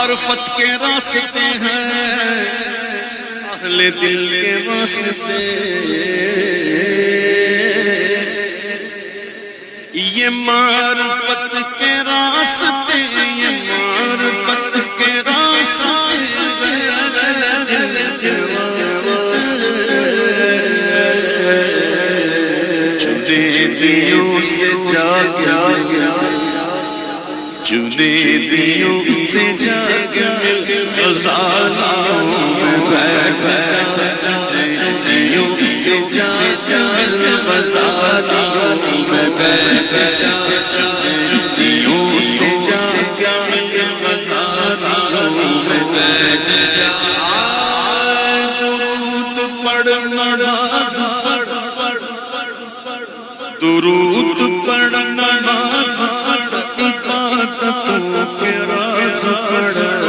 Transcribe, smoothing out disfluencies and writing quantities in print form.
معرفت کے راستے ہیں، اہل دل کے واسطے، یہ معرفت کے راستے، یہ معرفت کے راستے، چنیدیوں سے جا گیا، چنیدیوں سے جا گیا، غزالوں میں بیٹھا، چنیدیوں سے جا گیا، غزالوں میں بیٹھا، چنیدیوں سے جا گیا، غزالوں میں بیٹھا، درود پڑھنا، درود پڑھنا، عبادتوں کے راز پڑھ